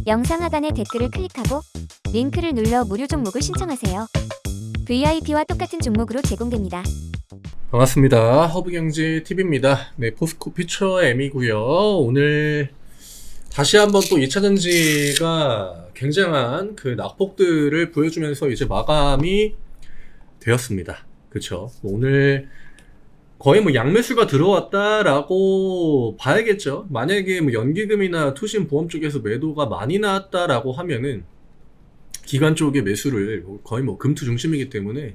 영상 하단의 댓글을 클릭하고 링크를 눌러 무료 종목을 신청하세요. VIP와 똑같은 종목으로 제공됩니다. 반갑습니다. 허브경제TV입니다. 네, 포스코 퓨처 M이고요. 오늘 다시 한번 또 2차전지가 굉장한 그 낙폭들을 보여주면서 이제 마감이 되었습니다. 그쵸? 오늘 거의 뭐 양매수가 들어왔다라고 봐야겠죠. 만약에 뭐 연기금이나 투신 보험 쪽에서 매도가 많이 나왔다라고 하면은 기관 쪽의 매수를 거의 뭐 금투 중심이기 때문에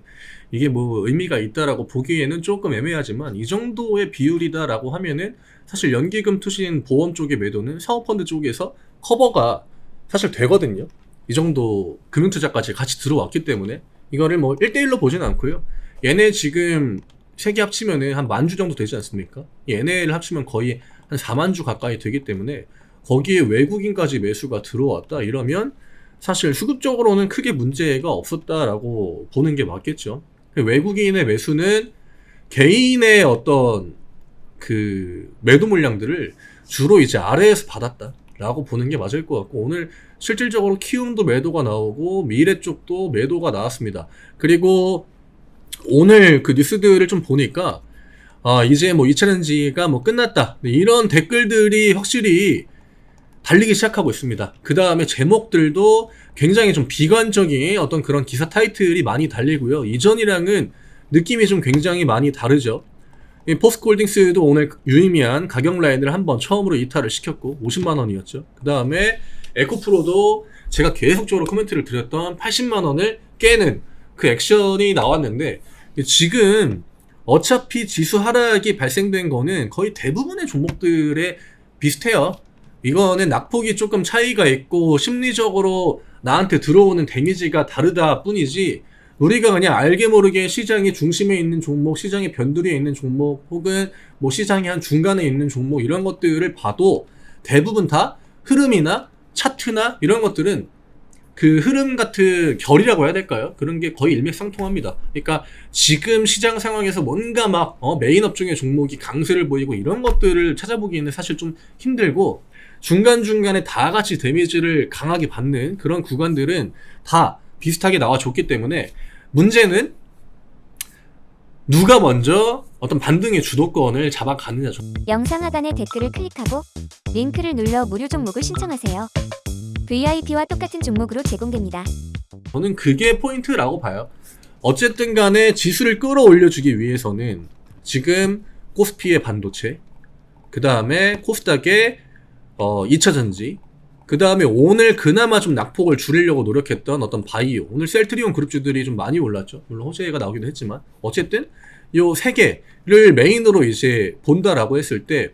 이게 뭐 의미가 있다라고 보기에는 조금 애매하지만 이 정도의 비율이다라고 하면은 사실 연기금 투신 보험 쪽의 매도는 사모펀드 쪽에서 커버가 사실 되거든요. 이 정도 금융투자까지 같이 들어왔기 때문에 이거를 뭐 1대1로 보지는 않고요. 얘네 지금 세 개 합치면은 한 10,000주 정도 되지 않습니까? 얘네를 합치면 거의 한 40,000주 가까이 되기 때문에 거기에 외국인까지 매수가 들어왔다 이러면 사실 수급적으로는 크게 문제가 없었다라고 보는 게 맞겠죠. 외국인의 매수는 개인의 어떤 그 매도 물량들을 주로 이제 아래에서 받았다라고 보는 게 맞을 것 같고, 오늘 실질적으로 키움도 매도가 나오고 미래 쪽도 매도가 나왔습니다. 그리고 오늘 그 뉴스들을 좀 보니까 이제 뭐 2차전지가 뭐 끝났다 이런 댓글들이 확실히 달리기 시작하고 있습니다. 그 다음에 제목들도 굉장히 좀 비관적인 어떤 그런 기사 타이틀이 많이 달리고요. 이전이랑은 느낌이 좀 굉장히 많이 다르죠. 포스코홀딩스도 오늘 유의미한 가격 라인을 한번 처음으로 이탈을 시켰고 50만원이었죠. 그 다음에 에코프로도 제가 계속적으로 코멘트를 드렸던 80만원을 깨는 그 액션이 나왔는데, 지금 어차피 지수 하락이 발생된 거는 거의 대부분의 종목들에 비슷해요. 이거는 낙폭이 조금 차이가 있고 심리적으로 나한테 들어오는 데미지가 다르다 뿐이지, 우리가 그냥 알게 모르게 시장의 중심에 있는 종목, 시장의 변두리에 있는 종목, 혹은 뭐 시장의 한 중간에 있는 종목 이런 것들을 봐도 대부분 다 흐름이나 차트나 이런 것들은 그 흐름 같은 결이라고 해야 될까요? 그런 게 거의 일맥상통합니다. 그러니까 지금 시장 상황에서 뭔가 막 메인 업종의 종목이 강세를 보이고 이런 것들을 찾아보기에는 사실 좀 힘들고, 중간중간에 다 같이 데미지를 강하게 받는 그런 구간들은 다 비슷하게 나와줬기 때문에 문제는 누가 먼저 어떤 반등의 주도권을 잡아가느냐. 영상 하단의 댓글을 클릭하고 링크를 눌러 무료 종목을 신청하세요. VIP와 똑같은 종목으로 제공됩니다. 저는 그게 포인트라고 봐요. 어쨌든 간에 지수를 끌어올려주기 위해서는 지금 코스피의 반도체, 그 다음에 코스닥의 2차전지, 그 다음에 오늘 그나마 좀 낙폭을 줄이려고 노력했던 어떤 바이오, 오늘 셀트리온 그룹주들이 좀 많이 올랐죠. 물론 호재가 나오기도 했지만 어쨌든 요 세 개를 메인으로 이제 본다라고 했을 때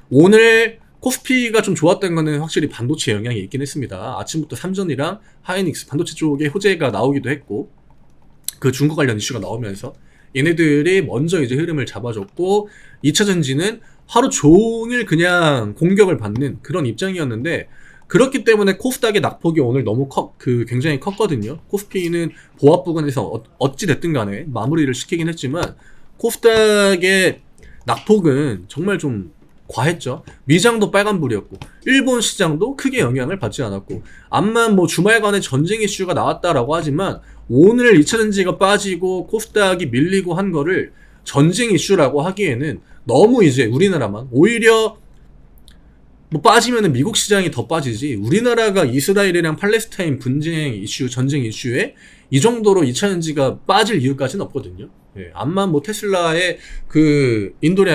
오늘 코스피가 좀 좋았던 거는 확실히 반도체 영향이 있긴 했습니다. 아침부터 삼전이랑 하이닉스 반도체 쪽에 호재가 나오기도 했고, 그 중국 관련 이슈가 나오면서 얘네들이 먼저 이제 흐름을 잡아줬고, 2차전지는 하루 종일 그냥 공격을 받는 그런 입장이었는데, 그렇기 때문에 코스닥의 낙폭이 오늘 너무 굉장히 컸거든요. 코스피는 보합 부근에서 어찌됐든 간에 마무리를 시키긴 했지만 코스닥의 낙폭은 정말 좀 과했죠. 미장도 빨간불이었고 일본 시장도 크게 영향을 받지 않았고, 암만 뭐 주말간에 전쟁 이슈가 나왔다라고 하지만 오늘 2차전지가 빠지고 코스닥이 밀리고 한 거를 전쟁 이슈라고 하기에는 너무 이제 우리나라만, 오히려 뭐 빠지면은 미국 시장이 더 빠지지, 우리나라가 이스라엘이랑 팔레스타인 분쟁 이슈, 전쟁 이슈에 이 정도로 2차전지가 빠질 이유까지는 없거든요. 예, 암만 뭐 테슬라의 그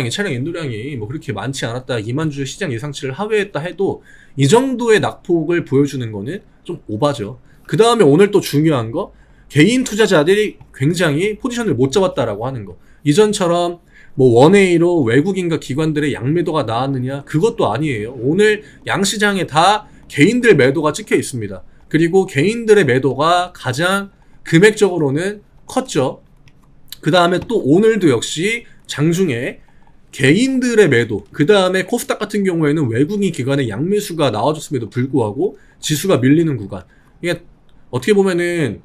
차량 인도량이 뭐 그렇게 많지 않았다, 2만 주 시장 예상치를 하회했다 해도 이 정도의 낙폭을 보여주는 거는 좀 오바죠. 그 다음에 오늘 또 중요한 거, 개인 투자자들이 굉장히 포지션을 못 잡았다라고 하는 거. 이전처럼 뭐 1A로 외국인과 기관들의 양매도가 나왔느냐, 그것도 아니에요. 오늘 양시장에 다 개인들 매도가 찍혀 있습니다. 그리고 개인들의 매도가 가장 금액적으로는 컸죠. 그 다음에 또 오늘도 역시 장중에 개인들의 매도, 그 다음에 코스닥 같은 경우에는 외국인 기관의 양매수가 나와줬음에도 불구하고 지수가 밀리는 구간. 이게 어떻게 보면은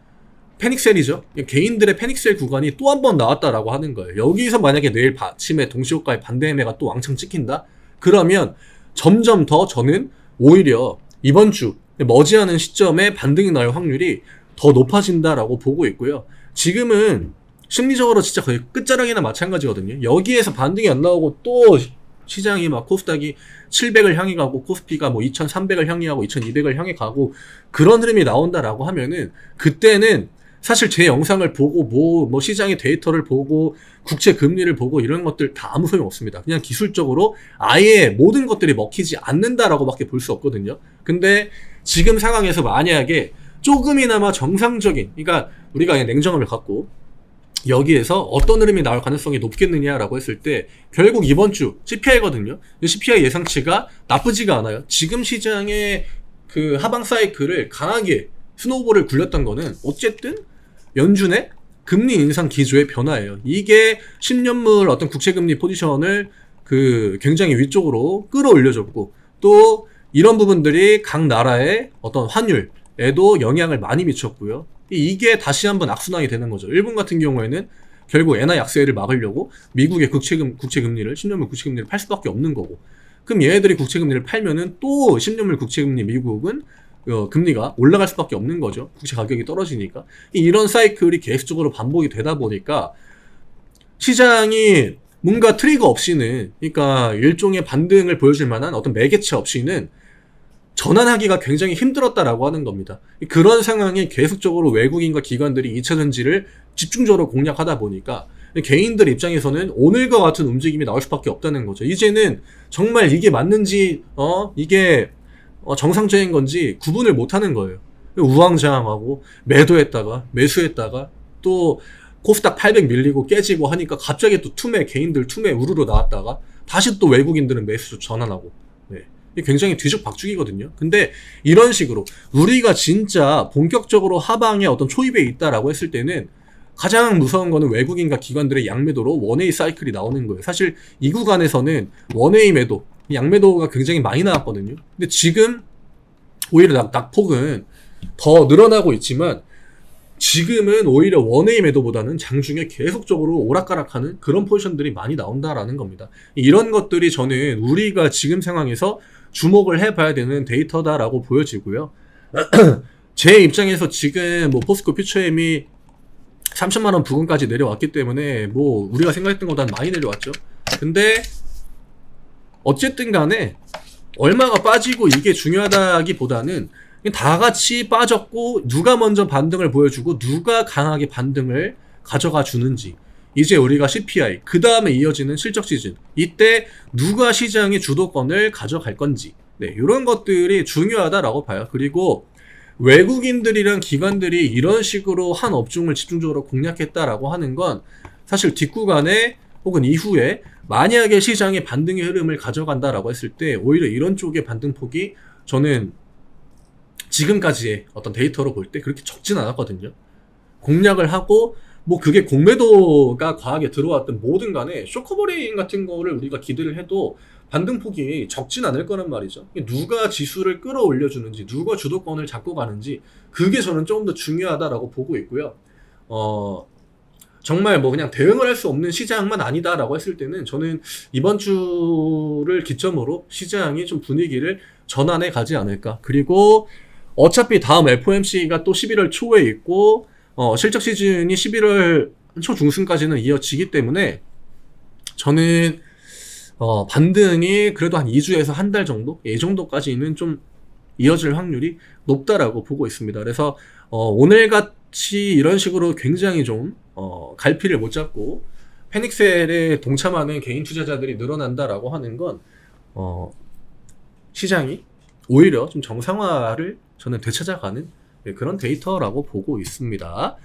패닉셀이죠. 개인들의 패닉셀 구간이 또 한 번 나왔다라고 하는 거예요. 여기서 만약에 내일 아침에 동시효과의 반대 매매가 또 왕창 찍힌다? 그러면 점점 더 저는 오히려 이번 주 머지않은 시점에 반등이 나올 확률이 더 높아진다라고 보고 있고요. 지금은 심리적으로 진짜 거의 끝자락이나 마찬가지거든요. 여기에서 반등이 안 나오고 또 시장이 막 코스닥이 700을 향해 가고 코스피가 뭐 2300을 향해 가고 2200을 향해 가고 그런 흐름이 나온다라고 하면은 그때는 사실 제 영상을 보고 뭐 시장의 데이터를 보고 국채 금리를 보고 이런 것들 다 아무 소용 없습니다. 그냥 기술적으로 아예 모든 것들이 먹히지 않는다라고밖에 볼 수 없거든요. 근데 지금 상황에서 만약에 조금이나마 정상적인, 그러니까 우리가 그냥 냉정함을 갖고 여기에서 어떤 흐름이 나올 가능성이 높겠느냐라고 했을 때 결국 이번 주 CPI거든요. CPI 예상치가 나쁘지가 않아요. 지금 시장의 그 하방 사이클을 강하게 스노우볼을 굴렸던 거는 어쨌든 연준의 금리 인상 기조의 변화예요. 이게 10년물 어떤 국채금리 포지션을 그 굉장히 위쪽으로 끌어올려줬고 또 이런 부분들이 각 나라의 어떤 환율에도 영향을 많이 미쳤고요. 이게 다시 한번 악순환이 되는 거죠. 일본 같은 경우에는 결국 엔화 약세를 막으려고 미국의 국채금리를 10년물 국채금리를 팔 수밖에 없는 거고 그럼 얘네들이 국채금리를 팔면은 또 10년물 국채금리 미국은 금리가 올라갈 수밖에 없는 거죠. 국채 가격이 떨어지니까. 이런 사이클이 계속적으로 반복이 되다 보니까 시장이 뭔가 트리거 없이는, 그러니까 일종의 반등을 보여줄 만한 어떤 매개체 없이는 전환하기가 굉장히 힘들었다라고 하는 겁니다. 그런 상황에 계속적으로 외국인과 기관들이 2차전지를 집중적으로 공략하다 보니까 개인들 입장에서는 오늘과 같은 움직임이 나올 수밖에 없다는 거죠. 이제는 정말 이게 맞는지 이게 정상적인 건지 구분을 못하는 거예요. 우왕좌왕하고 매도했다가 매수했다가 또 코스닥 800 밀리고 깨지고 하니까 갑자기 또 개인들 투매 우르르 나왔다가 다시 또 외국인들은 매수 전환하고 이게 굉장히 뒤죽박죽이거든요. 근데 이런 식으로 우리가 진짜 본격적으로 하방에 어떤 초입에 있다라고 했을 때는 가장 무서운 거는 외국인과 기관들의 양매도로 원웨이 사이클이 나오는 거예요. 사실 이 구간에서는 원웨이 매도, 양매도가 굉장히 많이 나왔거든요. 근데 지금 오히려 낙폭은 더 늘어나고 있지만 지금은 오히려 원웨이 매도보다는 장중에 계속적으로 오락가락하는 그런 포지션들이 많이 나온다라는 겁니다. 이런 것들이 저는 우리가 지금 상황에서 주목을 해봐야 되는 데이터다라고 보여지고요. 제 입장에서 지금 뭐 포스코 퓨처엠이 3천만 원 부근까지 내려왔기 때문에 뭐 우리가 생각했던 것보다는 많이 내려왔죠. 근데 어쨌든 간에 얼마가 빠지고 이게 중요하다기보다는 다 같이 빠졌고 누가 먼저 반등을 보여주고 누가 강하게 반등을 가져가 주는지, 이제 우리가 CPI 그 다음에 이어지는 실적 시즌 이때 누가 시장의 주도권을 가져갈 건지 이런 것들이 중요하다라고 봐요. 그리고 외국인들이랑 기관들이 이런 식으로 한 업종을 집중적으로 공략했다라고 하는 건 사실 뒷구간에 혹은 이후에 만약에 시장의 반등의 흐름을 가져간다라고 했을 때 오히려 이런 쪽의 반등폭이 저는 지금까지의 어떤 데이터로 볼 때 그렇게 적진 않았거든요. 공략을 하고 뭐 그게 공매도가 과하게 들어왔든 뭐든 간에 쇼커버링 같은 거를 우리가 기대를 해도 반등폭이 적진 않을 거란 말이죠. 누가 지수를 끌어올려주는지 누가 주도권을 잡고 가는지 그게 저는 조금 더 중요하다라고 보고 있고요. 정말 뭐 그냥 대응을 할 수 없는 시장만 아니다라고 했을 때는 저는 이번 주를 기점으로 시장이 좀 분위기를 전환해 가지 않을까. 그리고 어차피 다음 FOMC가 또 11월 초에 있고 실적 시즌이 11월 초 중순까지는 이어지기 때문에 저는 반등이 그래도 한 2주에서 한 달 정도? 이 정도까지는 좀 이어질 확률이 높다라고 보고 있습니다. 그래서 오늘같이 이런 식으로 굉장히 좀 갈피를 못 잡고 패닉셀에 동참하는 개인 투자자들이 늘어난다라고 하는 건 시장이 오히려 좀 정상화를 저는 되찾아가는 그런 데이터라고 보고 있습니다.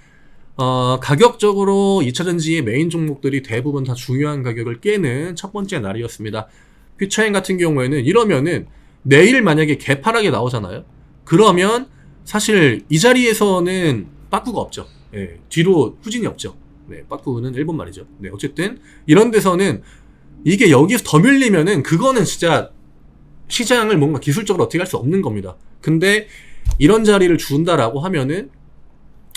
가격적으로 2차전지의 메인 종목들이 대부분 다 중요한 가격을 깨는 첫 번째 날이었습니다. 퓨처엠 같은 경우에는 이러면은 내일 만약에 개파락이 나오잖아요. 그러면 사실 이 자리에서는 빠꾸가 없죠. 뒤로 후진이 없죠. 빠꾸는 일본 말이죠. 어쨌든 이런 데서는 이게 여기서 더 밀리면은 그거는 진짜 시장을 뭔가 기술적으로 어떻게 할 수 없는 겁니다. 근데 이런 자리를 준다라고 하면은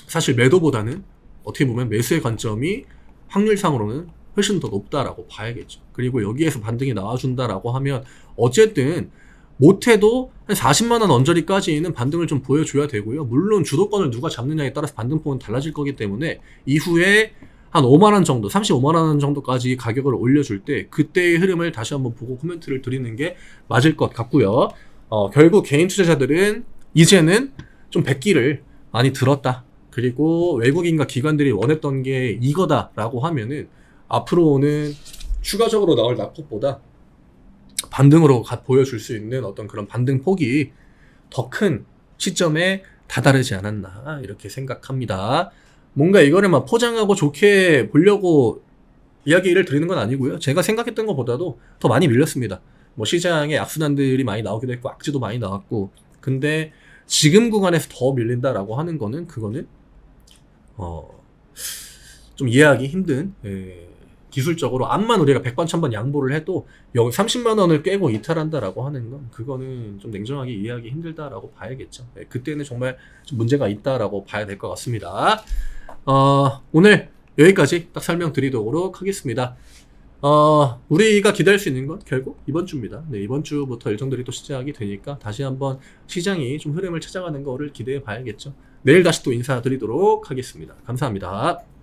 사실 매도보다는 어떻게 보면 매수의 관점이 확률상으로는 훨씬 더 높다라고 봐야겠죠. 그리고 여기에서 반등이 나와준다라고 하면 어쨌든 못해도 한 40만 원 언저리까지는 반등을 좀 보여줘야 되고요. 물론 주도권을 누가 잡느냐에 따라서 반등폭은 달라질 거기 때문에 이후에 한 5만 원 정도, 35만 원 정도까지 가격을 올려줄 때 그때의 흐름을 다시 한번 보고 코멘트를 드리는 게 맞을 것 같고요. 결국 개인 투자자들은 이제는 좀 백기를 많이 들었다. 그리고 외국인과 기관들이 원했던 게 이거다라고 하면은 앞으로는 추가적으로 나올 낙폭보다 반등으로 보여줄 수 있는 어떤 그런 반등 폭이 더 큰 시점에 다다르지 않았나 이렇게 생각합니다. 뭔가 이거를 막 포장하고 좋게 보려고 이야기를 드리는 건 아니고요. 제가 생각했던 것보다도 더 많이 밀렸습니다. 뭐 시장에 악순환들이 많이 나오기도 했고 악재도 많이 나왔고, 근데 지금 구간에서 더 밀린다라고 하는 거는 그거는 좀 이해하기 힘든, 기술적으로 암만 우리가 100번 1000번 양보를 해도 여기 30만 원을 깨고 이탈한다라고 하는 건 그거는 좀 냉정하게 이해하기 힘들다라고 봐야겠죠. 그때는 정말 좀 문제가 있다라고 봐야 될 것 같습니다. 오늘 여기까지 딱 설명드리도록 하겠습니다. 우리가 기대할 수 있는 건 결국 이번 주입니다. 네, 이번 주부터 일정들이 또 시작이 되니까 다시 한번 시장이 좀 흐름을 찾아가는 거를 기대해 봐야겠죠. 내일 다시 또 인사드리도록 하겠습니다. 감사합니다.